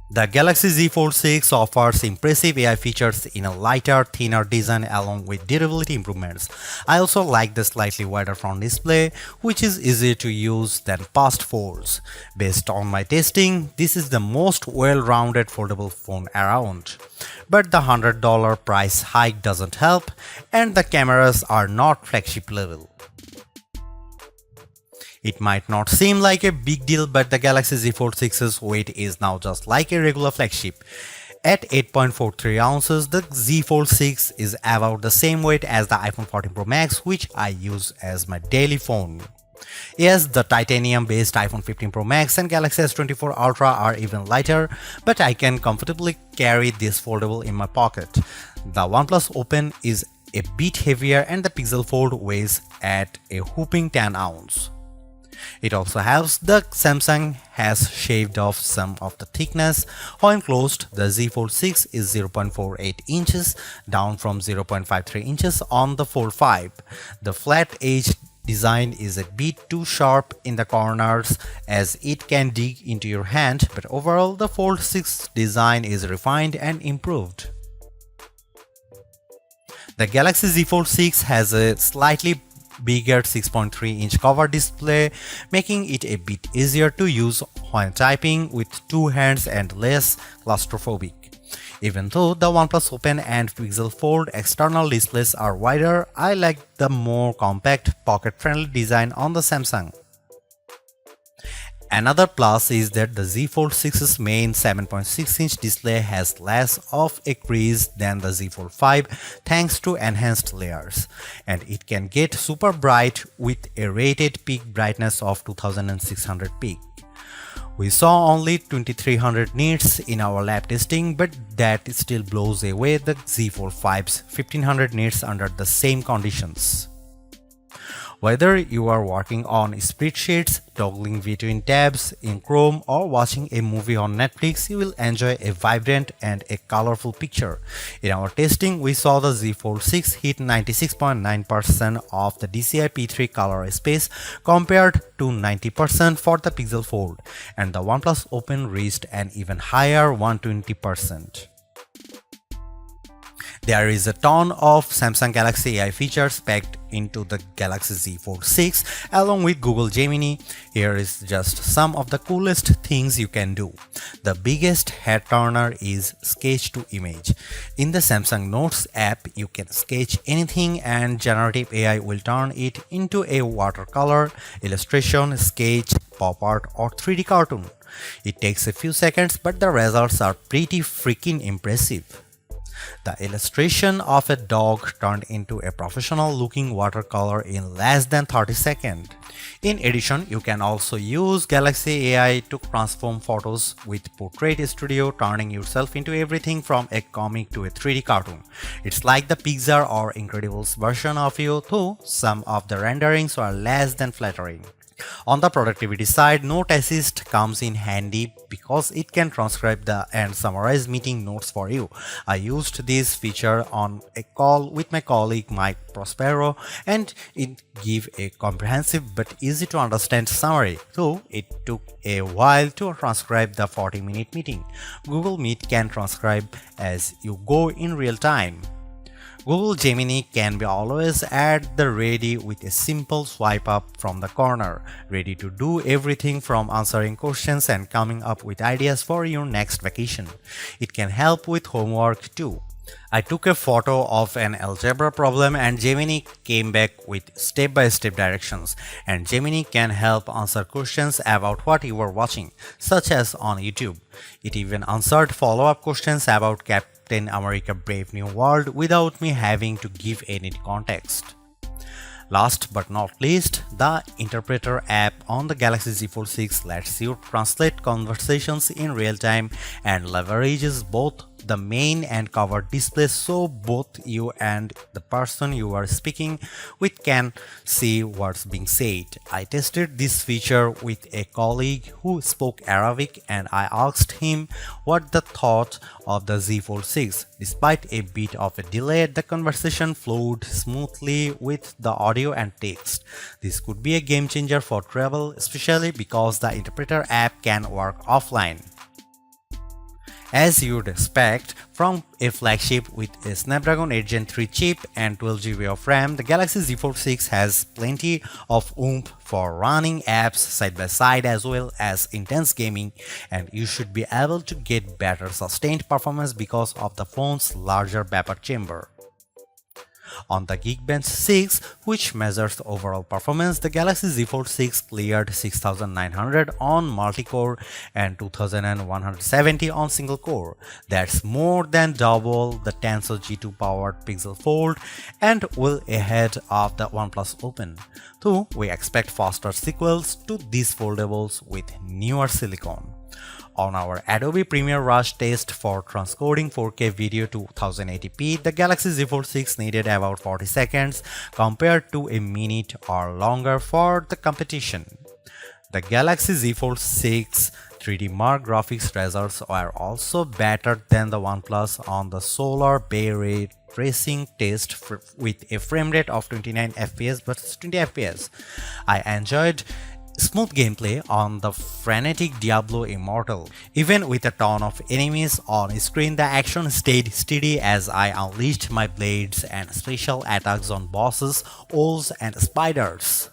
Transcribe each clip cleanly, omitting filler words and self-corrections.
The Galaxy Z Fold 6 offers impressive AI features in a lighter, thinner design along with durability improvements. I also like the slightly wider front display, which is easier to use than past folds. Based on my testing, this is the most well-rounded foldable phone around. But the $100 price hike doesn't help, and the cameras are not flagship level. It might not seem like a big deal, but the Galaxy Z Fold 6's weight is now just like a regular flagship. At 8.43 ounces, the Z Fold 6 is about the same weight as the iPhone 14 Pro Max, which I use as my daily phone. Yes, the titanium-based iPhone 15 Pro Max and Galaxy S24 Ultra are even lighter, but I can comfortably carry this foldable in my pocket. The OnePlus Open is a bit heavier and the Pixel Fold weighs at a whopping 10 ounces. It also helps that Samsung has shaved off some of the thickness. When closed, the Z Fold 6 is 0.48 inches, down from 0.53 inches on the Fold 5. The flat edge design is a bit too sharp in the corners as it can dig into your hand, but overall the Fold 6 design is refined and improved. The Galaxy Z Fold 6 has a slightly bigger 6.3-inch cover display, making it a bit easier to use when typing with two hands and less claustrophobic. Even though the OnePlus Open and Pixel Fold external displays are wider, I like the more compact, pocket-friendly design on the Samsung. Another plus is that the Z Fold 6's main 7.6-inch display has less of a crease than the Z Fold 5 thanks to enhanced layers, and it can get super bright with a rated peak brightness of 2600 peak. We saw only 2300 nits in our lab testing, but that still blows away the Z Fold 5's 1500 nits under the same conditions. Whether you are working on spreadsheets, toggling between tabs in Chrome, or watching a movie on Netflix, you will enjoy a vibrant and a colorful picture. In our testing, we saw the Z Fold 6 hit 96.9% of the DCI P3 color space compared to 90% for the Pixel Fold, and the OnePlus Open reached an even higher 120%. There is a ton of Samsung Galaxy AI features packed into the Galaxy Z Fold 6 along with Google Gemini. Here is just some of the coolest things you can do. The biggest head turner is sketch to image. In the Samsung Notes app, you can sketch anything and generative AI will turn it into a watercolor, illustration, sketch, pop art or 3D cartoon. It takes a few seconds, but the results are pretty freaking impressive. The illustration of a dog turned into a professional-looking watercolor in less than 30 seconds. In addition, you can also use Galaxy AI to transform photos with Portrait Studio, turning yourself into everything from a comic to a 3D cartoon. It's like the Pixar or Incredibles version of you, though some of the renderings are less than flattering. On the productivity side, Note Assist comes in handy because it can transcribe and summarize meeting notes for you. I used this feature on a call with my colleague Mike Prospero, and it gave a comprehensive but easy to understand summary, though it took a while to transcribe the 40-minute meeting. Google Meet can transcribe as you go in real time. Google Gemini can be always at the ready with a simple swipe up from the corner, ready to do everything from answering questions and coming up with ideas for your next vacation. It can help with homework too. I took a photo of an algebra problem and Gemini came back with step-by-step directions, and Gemini can help answer questions about what you were watching, such as on YouTube. It even answered follow-up questions about Captain America Brave New World without me having to give any context. Last but not least, the Interpreter app on the Galaxy Z Fold 6 lets you translate conversations in real time and leverages both the main and cover displays so both you and the person you are speaking with can see what's being said. I tested this feature with a colleague who spoke Arabic and I asked him what the thought of the Z Fold 6. Despite a bit of a delay, the conversation flowed smoothly with the audio and text. This could be a game changer for travel, especially because the Interpreter app can work offline. As you'd expect from a flagship with a Snapdragon 8 Gen 3 chip and 12 GB of RAM, the Galaxy Z Fold 6 has plenty of oomph for running apps side by side as well as intense gaming, and you should be able to get better sustained performance because of the phone's larger vapor chamber. On the Geekbench 6, which measures overall performance, the Galaxy Z Fold 6 cleared 6900 on multi-core and 2170 on single-core. That's more than double the Tensor G2 powered Pixel Fold and well ahead of the OnePlus Open. Though we expect faster sequels to these foldables with newer silicon. On our Adobe Premiere Rush test for transcoding 4K video to 1080p, the Galaxy Z Fold 6 needed about 40 seconds compared to a minute or longer for the competition. The Galaxy Z Fold 6 3D Mark graphics results are also better than the OnePlus on the Solar Bay Ray tracing test with a frame rate of 29 fps versus 20 fps. I enjoyed smooth gameplay on the frenetic Diablo Immortal. Even with a ton of enemies on screen, the action stayed steady as I unleashed my blades and special attacks on bosses, owls, and spiders.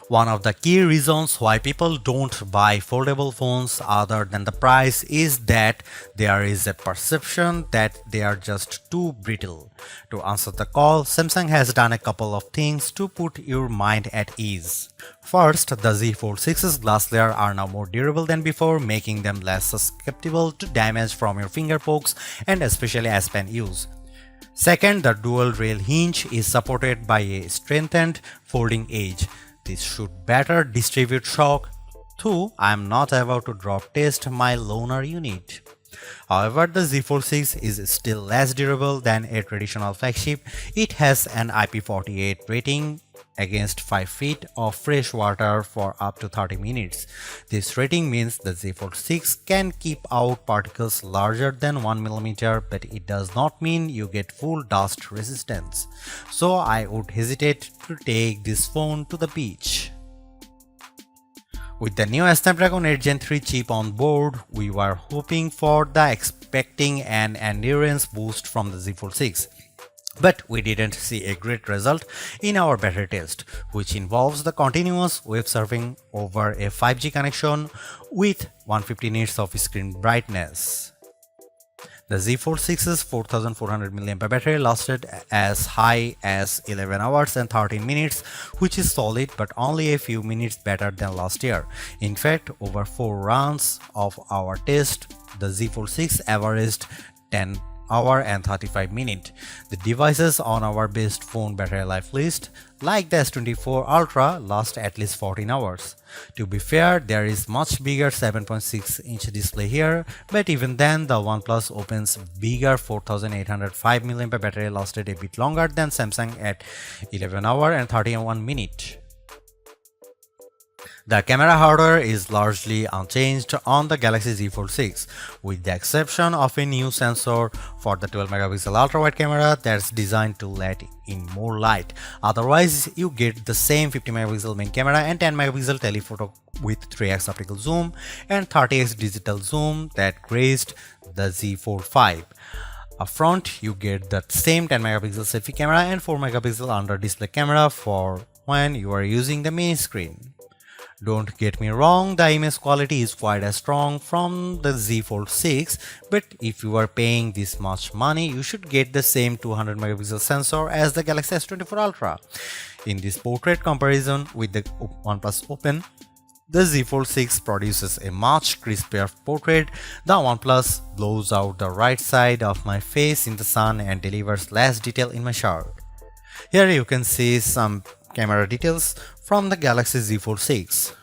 One of the key reasons why people don't buy foldable phones other than the price is that there is a perception that they are just too brittle. To answer the call, Samsung has done a couple of things to put your mind at ease. First, the Z Fold 6's glass layer are now more durable than before, making them less susceptible to damage from your finger pokes and especially as pen use. Second, the dual rail hinge is supported by a strengthened folding edge. This should better distribute shock, though I am not about to drop test my loaner unit. However, the Z Fold 6 is still less durable than a traditional flagship. It has an IP48 rating against 5 feet of fresh water for up to 30 minutes. This rating means the Z Fold 6 can keep out particles larger than 1 mm, but it does not mean you get full dust resistance. So I would hesitate to take this phone to the beach. With the new Snapdragon 8 Gen 3 chip on board, we were hoping for the expecting an endurance boost from the Z Fold 6. But we didn't see a great result in our battery test, which involves the continuous web surfing over a 5G connection with 150 nits of screen brightness. The Z Fold 6's 4400 mAh battery lasted as high as 11 hours and 13 minutes, which is solid but only a few minutes better than last year. In fact, over 4 rounds of our test, the Z Fold 6 averaged 10 hour and 35 minutes. The devices on our best phone battery life list, like the S24 Ultra, last at least 14 hours. To be fair, there is much bigger 7.6-inch display here, but even then the OnePlus Open's bigger 4805 mAh battery lasted a bit longer than Samsung at 11 hour and 31 minutes. The camera hardware is largely unchanged on the Galaxy Z Fold 6, with the exception of a new sensor for the 12-megapixel ultra-wide camera that's designed to let in more light. Otherwise, you get the same 50-megapixel main camera and 10-megapixel telephoto with 3x optical zoom and 30x digital zoom that graced the Z Fold 5. Up front, you get the same 10-megapixel selfie camera and 4-megapixel under-display camera for when you are using the main screen. Don't get me wrong, the image quality is quite as strong from the Z Fold 6, but if you are paying this much money, you should get the same 200 megapixel sensor as the Galaxy S24 Ultra. In this portrait comparison with the OnePlus Open, the Z Fold 6 produces a much crispier portrait. The OnePlus blows out the right side of my face in the sun and delivers less detail in my shirt. Here you can see some camera details from the Galaxy Z Fold 6.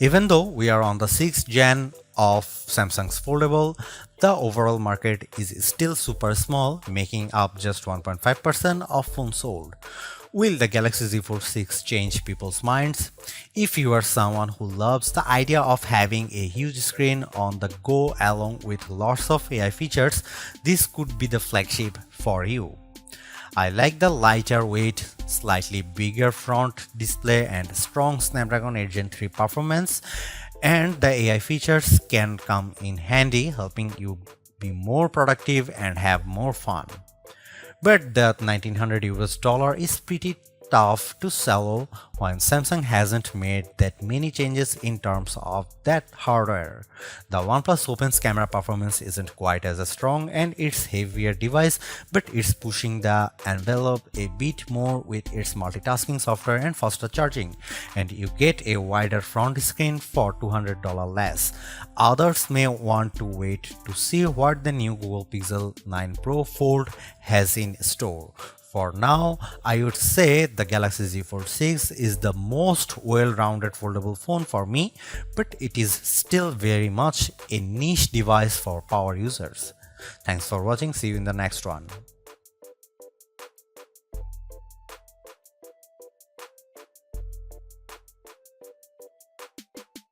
Even though we are on the 6th gen of Samsung's foldable, the overall market is still super small, making up just 1.5% of phones sold. Will the Galaxy Z Fold 6 change people's minds? If you are someone who loves the idea of having a huge screen on the go along with lots of AI features, this could be the flagship for you. I like the lighter weight, slightly bigger front display and strong Snapdragon 8 Gen 3 performance, and the AI features can come in handy, helping you be more productive and have more fun. But that 1900 US dollar is pretty tough to swallow when Samsung hasn't made that many changes in terms of that hardware. The OnePlus Open's camera performance isn't quite as strong and it's heavier device, but it's pushing the envelope a bit more with its multitasking software and faster charging, and you get a wider front screen for $200 less. Others may want to wait to see what the new Google Pixel 9 Pro Fold has in store. For now, I would say the Galaxy Z Fold 6 is the most well-rounded foldable phone for me, but it is still very much a niche device for power users. Thanks for watching. See you in the next one.